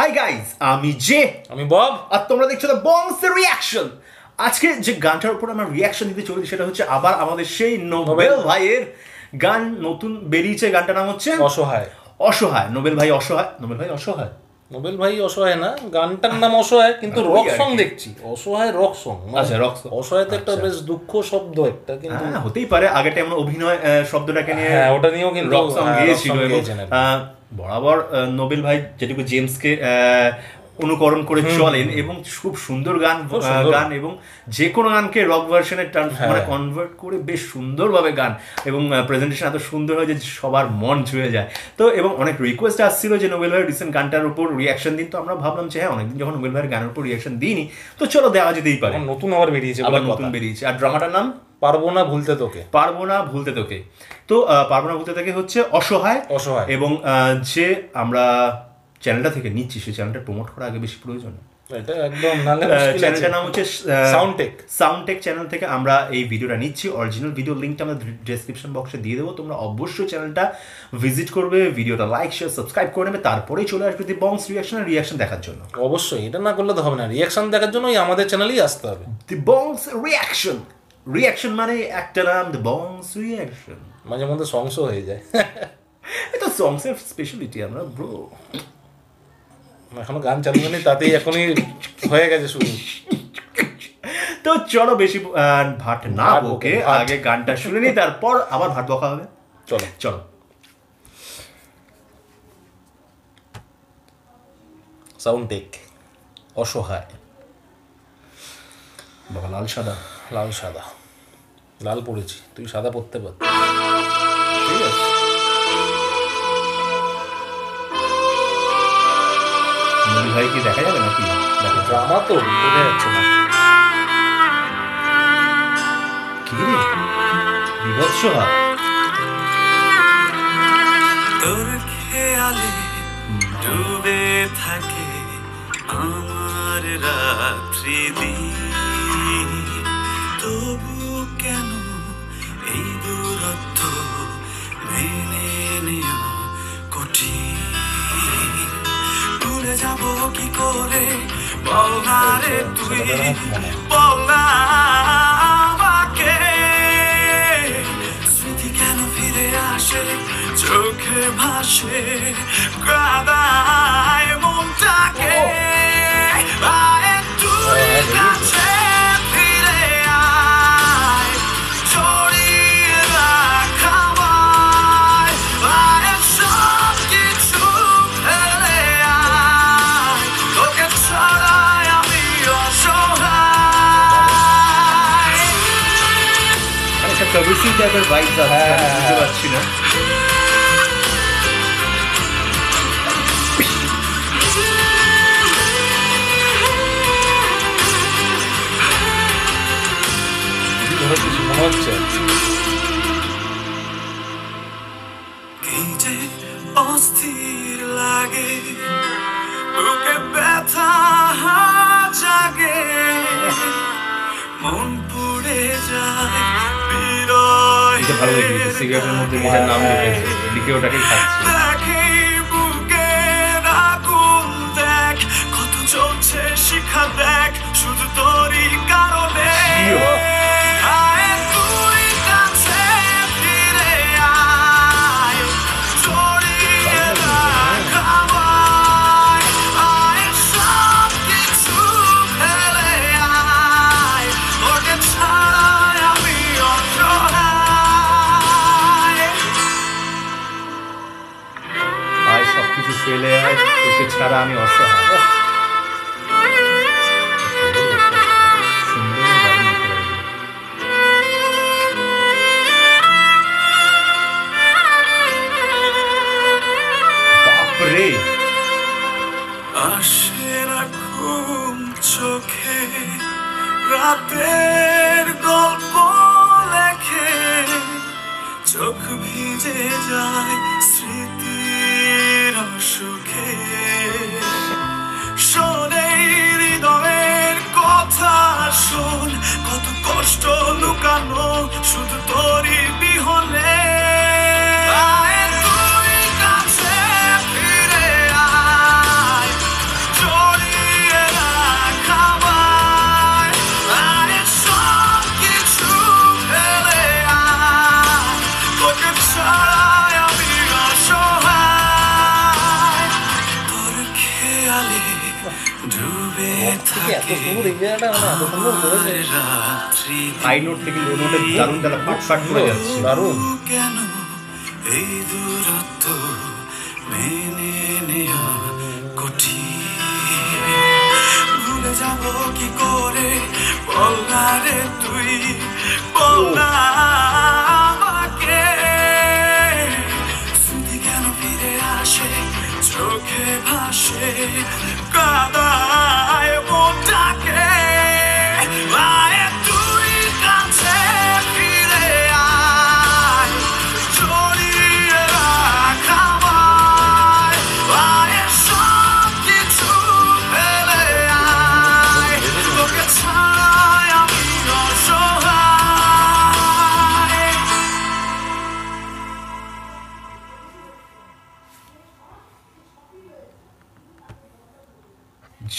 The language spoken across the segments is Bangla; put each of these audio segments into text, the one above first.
হাই গাইজ, আমি আমি বব, আর তোমরা দেখছো দ্য বংস রিয়াকশন। আজকে যে গানটার উপর আমরা রিয়াকশন দিতে চলেছি সেটা হচ্ছে আবার আমাদের সেই নোবেল ভাইয়ের গান। নতুন বেরিয়েছে, গানটার নাম হচ্ছে অসহায়। অসহায়। নোবেল ভাই অসহায়। নোবেল ভাই অসহায়। নোবেল ভাই অসহায় না, গানটার নাম অসহায়, কিন্তু রক সং দেখছি। অসহায় রক সং। আচ্ছা, রক সং। অসহায় তো একটা বেশ দুঃখ শব্দ একটা, কিন্তু হতেই পারে। আগেটা এমন অভিনয় শব্দটাকে নিয়ে ওটা নিয়েও কিন্তু রক সং গিয়েছিল। বরাবর নোবেল ভাই যেটুকু জেমসকে অনুকরণ করে চলেন এবং খুব সুন্দর গান এবং যে কোনো গানকে রক ভার্সনে মানে কনভার্ট করে বেশ সুন্দরভাবে গান এবং প্রেজেন্টেশন এত সুন্দর হয় যে সবার মন ছুঁয়ে যায়। তো এবং অনেক রিকোয়েস্ট আসছিল যে নোবেল ভাইয়ের রিসেন্ট গানটার উপর রিয়াকশন দিন। তো আমরা ভাবলাম যে হ্যাঁ, অনেকদিন যখন নোবেল ভাইয়ের গানের উপর রিয়াকশন দিইনি, তো চলো দেওয়া যেতেই পারে। নতুন আবার বেরিয়েছে, আবার নতুন বেরিয়েছে। আর ড্রামাটার নাম পারবো না ভুলতে তোকে। পারবো না ভুলতে তোকে। তো পারবো না ভুলতে তোকে হচ্ছে অসহায়। এবং যে আমরা চ্যানেলটা থেকে নিচ্ছি সেই চ্যানেলটা প্রমোট করা আগে বেশি প্রয়োজন। এটা একদম চ্যানেলটার নাম হচ্ছে সাউন্ডটেক চ্যানেল থেকে আমরা এই ভিডিওটা নিচ্ছি। অরিজিনাল ভিডিও লিঙ্কটা আমরা ডেসক্রিপশন বক্সে দিয়ে দেবো। তোমরা অবশ্যই চ্যানেলটা ভিজিট করবে, ভিডিওটা লাইক শেয়ার সাবস্ক্রাইব করে নেবে, তারপরেই চলে আসবে দি বংস রিয়াকশন দেখার জন্য। অবশ্যই এটা না করলে তো হবে না। রিয়াকশন দেখার জন্য আমাদের চ্যানেলেই আসতে হবে। দি বংস রিয়াকশন মানে একটা নাম, দি বংস রিয়াকশন। মাঝে মধ্যে সংসও হয়ে যায়। এটা সংসের স্পেশালিটি আমরা ব্রো। এখনো গান চালু হয়নি, তাতেই এখনই হয়ে গেছে শুরু। তো চলো বেশি ভাট না বকে আগে গানটা শুনে নি, তারপর আবার ভাট বকা হবে। চলো চলো। সাউন্ডটেক অসহায়। বাবা লাল সাদা লাল পড়েছি, তুই সাদা পড়তে পার। ঠিক আছে, ভাই কি দেখা যাবে নাকি? ড্রামা তো বোঝা যাচ্ছে না। কি রে বিভৎস হয়। তোর খেয়ালে ডুবে থাকে আমার রাত্রি দিন, তবু কেন এই দূরত্ব মেনে নেওয়া কঠিন। ভুলে যাব কি করে বল না রে তুই, বল না আমাকে। স্মৃতি কেন ফিরে আসে, চোখে ভাসে, কাদায় মনটাকে। আয় তুই কাছে ফিরে আয়, ছড়িয়ে রাখ আমায়। আয় সব কিছু ফেলে আয়, তোকে ছাড়াই আমি অসহায়। একটা প্রভিসি টাইপের ভাইবস আছে, বুঝতে পারছি না। কি যে অস্থির লাগে, বুকে ব্যথা জাগে, মন পুড়ে যায় বিরহে। ভালো লেগেছে, সিগারেটের মধ্যে নিজের নাম লিখেছে, লিখে ওটাকে খাচ্ছে। দেখি বুকে আগুন, দেখ কত চলছে শিখা, দেখ শুধু তোরই কারণে। আয় তুই কাছে ফিরে আয়, ছড়িয়ে রাখ আমায়। আয় সব কিছু ফেলে আয়, তোকে ছাড়াই আমি অসহায়। আয় সবকিছু ফেলে আয়, তোকে ছাড়া আমি অসহায়। আসে না ঘুম চোখে, রাতের গল্প লেখে, চোখ ভিজে যায় স্মৃতির অসুখে। শোনে হৃদয়ের কথা, শোন কত কষ্ট লুকানো শুধু তোরই বিহনে। আয় তুই কাছে ফিরে আয়, ডুবে থেকে এত থাকে সুন্দর এই জায়গাটা মানে এত সুন্দর করেছে রাত্রি হাই নোট থেকে লো নোটে দারুণ তারা ফাট করে যাচ্ছে। দারুণ কেন এই দূরত্ব মেনে নেয়া কঠিন ভুলে যাব কি করে বল না রে তুই বল না আমাকে স্মৃতি কেন ফিরে আসে চোখে ভাসে কাদায় মনটাকে আয় তুই কাছে ফিরে আয় জড়িয়ে রাখ আমায় আয় সব কিছু ফেলে আয় তোকে ছাড়াই আমি অসহায়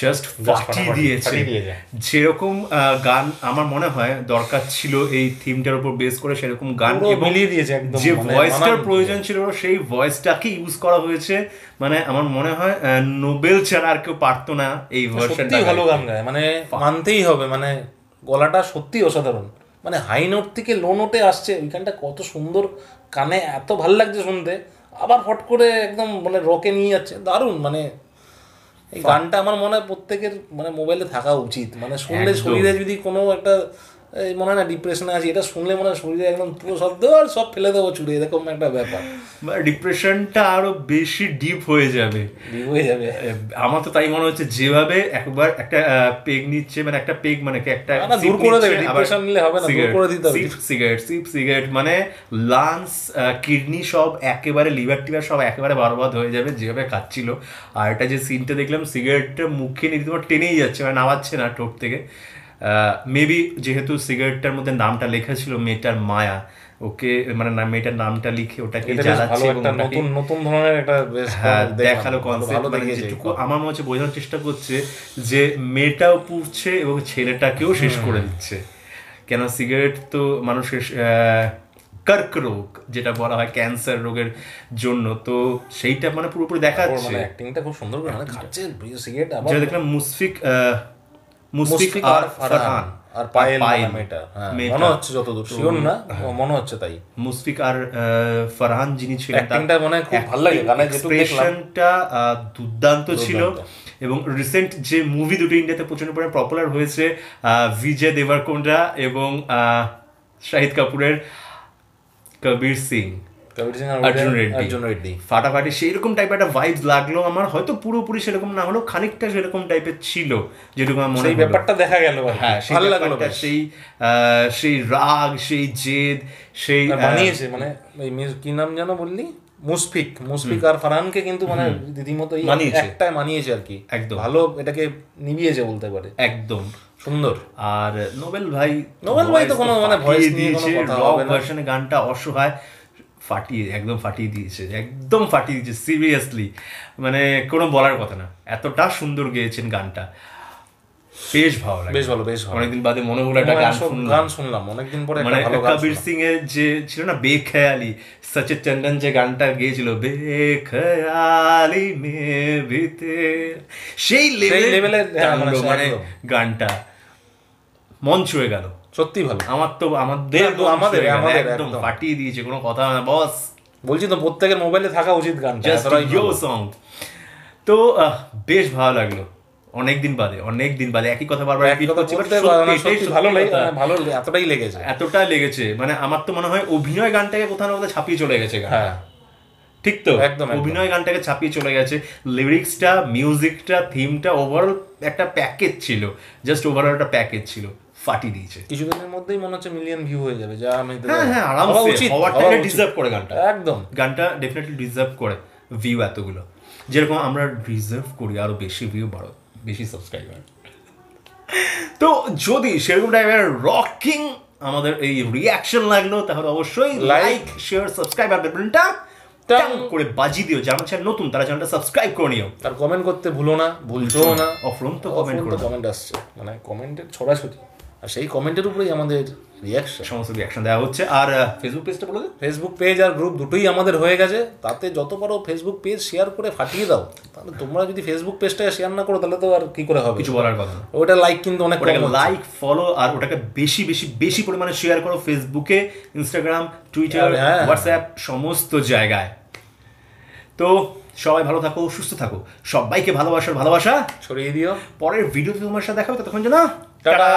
জাস্ট ফাটিয়ে দিয়েছে। ফাটিয়ে দিয়েছে। যেরকম গান আমার মনে হয় দরকার ছিল এই থিমটার উপর বেস করে, সেরকম গান পুরো এবং মিলিয়ে দিয়েছে একদম, যে মানে ভয়েসটার মানান প্রয়োজন ছিল সেই ভয়েসটাকে ইউজ করা হয়েছে। মানে আমার মনে হয় নোবেল ছাড়া আর কেউ পারতো না এই ভার্সনটা। সত্যি ভালো গান গায়, মানে মানতেই হবে, মানে গলাটা সত্যি অসাধারণ। মানে হাই নোট থেকে লো নোটে আসছে, ওইখানটা কত সুন্দর, কানে এত ভাল লাগছে শুনতে, আবার ফট করে একদম মানে রকে নিয়ে যাচ্ছে, দারুণ। মানে এই গানটা আমার মনে হয় প্রত্যেকের মানে মোবাইলে থাকা উচিত। মানে শুনলে একদম। শরীরে যদি কোনো একটা এই মনে হয় না ডিপ্রেশনে আছে, এটা শুনলে মনে হয় শরীরে একদম পুরো শব্দ আর সব ফেলে দেবো চুড়ে, এরকম একটা ব্যাপার ডিপ্রেশনটা আরো বেশি ডিপ হয়ে যাবে, ডিপ হয়ে যাবে। আমার তো তাই মনে হচ্ছে। যেভাবে একবার একটা পেগ নিচ্ছে, মানে একটা পেগ মানে কি একটা না, দূর করে দেবে, ডিপ্রেশন নিলে হবে না, দূর করে দিতে হবে। সিগারেট মানে লাংস কিডনি সব একেবারে, লিভার টিভার সব একেবারে বরবাদ হয়ে যাবে যেভাবে খাচ্ছিল। আর এটা যে সিনটা দেখলাম, সিগারেটটা মুখে নিয়ে তোমার টেনেই যাচ্ছে, মানে নামাচ্ছে না ঠোঁট থেকে। মেবি যেহেতু সিগারেটটার মধ্যে নামটা লেখা ছিল মেয়েটার মায়া, ওকে মানে মেয়েটার নামটা লিখে ওটাকে জ্বালাচ্ছে এবং নতুন নতুন ধরনের একটা দেখালো কনসেপ্ট। মানে যেটুকু আমার মনে হচ্ছে বোঝানোর চেষ্টা করছে যে মেয়েটাও পুড়ছে এবং ছেলেটাকেও শেষ করে দিচ্ছে। কেন সিগারেট তো মানুষের কর্ক রোগ যেটা বলা হয় ক্যান্সার রোগের জন্য, তো সেইটা মানে পুরোপুরি দেখাচ্ছে। অ্যাক্টিংটা খুব সুন্দর করে, মানে খাচ্ছে সিগারেট। আবার যেটা দেখলাম মুশফিক আর ফারহান আর পায়েল মেয়েটা, মনে হচ্ছে যতদূর শিওর না, মনে হচ্ছে তাই। মুশফিক আর ফারহান যিনি ছিলেন, অ্যাক্টিংটা মনে হয় খুব ভালো লাগে, গানে যেটুকু দেখলাম এক্সপ্রেশনটা দুর্দান্ত ছিল। এবং রিসেন্ট যে মুভি দুটো ইন্ডিয়াতে প্রচন্ড পরিমাণে পপুলার হয়েছে, বিজয় দেবরকোন্ডা এবং শাহিদ কাপুরের কবির সিং, অর্জুন রেড্ডি, ফাটাফাটি সেইরকম টাইপের একটা ভাইবস লাগলো আমার। হয়তো পুরোপুরি সেরকম না হলেও খানিকটা সেরকম টাইপের ছিল, যেটুকু আমার মনে সেই ব্যাপারটা দেখা গেল। হ্যাঁ, ভালো লাগলো। সেই রাগ, সেই জেদ, সেই বানিয়েছে। মানে কি নাম যেন বললি, মুশফিক আর ফারহানকে কিন্তু মানে রীতিমতো একটাই মানিয়েছে আর কি, একদম ভালো এটাকে নিভিয়েছে বলতে পারে, একদম সুন্দর। আর নোবেল ভাই তো কোনো মানে ভয়েস নিয়ে কোনো কথা হবে না, ভার্সনে গানটা অসহায় একদম ফাটিয়ে দিয়েছে সিরিয়াসলি, মানে কোনো বলার কথা না, এতটা সুন্দর গেয়েছেন গানটা। বেশ ভালো লাগে, বেশ ভালো। অনেকদিন বাদে মনে হলো একটা গান শুনলাম অনেকদিন পরে, মানে কবির সিং এর যে ছিল না বেখয়ালি, সচিন চন্দন যে গানটা গেয়েছিল বেখয়ালি মে ভিতে, সেই লেভেলের মানে গানটা মন ছুঁয়ে গেল, সত্যি ভালো। আমাদের একদম ফাটিয়ে দিয়েছে, কোনো কথা না বস, বলছি তো প্রত্যেকের মোবাইলে থাকা উচিত গানটা, সং। তো বেশ ভালো লাগলো, অনেকদিন বাদে একই কথা বারবার এতটাই লেগেছে। মানে আমার তো মনে হয় অভিনয় গানটাকে কোথাও না কোথাও ছাপিয়ে চলে গেছে গান, ঠিক তো? একদম অভিনয় গানটাকে ছাপিয়ে চলে গেছে। লিরিক্সটা, মিউজিকটা, থিমটা ওভারঅল একটা প্যাকেজ ছিল, জাস্ট ওভারঅল একটা প্যাকেজ ছিল, ফাটিয়ে দিয়েছে। কিছুদিনের মধ্যেই মনে হচ্ছে মিলিয়ন ভিউ হয়ে যাবে, যা আমি আরামসে হওয়াটাকে ডিজার্ভ করে গানটা, একদম গানটা ডেফিনেটলি ডিজার্ভ করে ভিউ এতগুলো, যেরকম আমরা ডিজার্ভ করি আরো বেশি ভিউ, বেশি সাবস্ক্রাইবার। তো যদি সেরকম টাইপের রকিং আমাদের এই রিয়াকশন লাগলো, তাহলে অবশ্যই লাইক, শেয়ার, সাবস্ক্রাইব আর বেলটা টাং করে বাজি দিও। যারা চ্যানেল নতুন তারা চ্যানেলটা সাবস্ক্রাইব করে নিও, আর কমেন্ট করতে ভুলছো না। অফরন্ত কমেন্ট আসছে, মানে কমেন্টের ছড়াছড়ি, আর সেই কমেন্টের উপরেই আমাদের রিয়াকশন, সমস্ত রিয়াকশন দেওয়া হচ্ছে। আর ফেসবুক পেজটা বলে দে। ফেসবুক পেজ আর গ্রুপ দুটোই আমাদের হয়ে গেছে, তাতে যত পারো ফেসবুক পেজ শেয়ার করে ফাটিয়ে দাও। তাহলে তোমরা যদি ফেসবুক পেজটা শেয়ার না করো তাহলে তো আর কি করে হবে, কিছু বলার কথা না। ওটা লাইক কিন্তু অনেক ওটাকে লাইক, ফলো আর ওটাকে বেশি বেশি বেশি পরিমাণে শেয়ার করো ফেসবুকে, ইনস্টাগ্রাম, টুইটার, হোয়াটসঅ্যাপ, সমস্ত জায়গায়। তো সবাই ভালো থাকো, সুস্থ থাকো, সবাইকে ভালোবাসা ছড়িয়ে দিও। পরের ভিডিওতে তোমার সাথে দেখা হবে, ততক্ষণ যেন টাটা।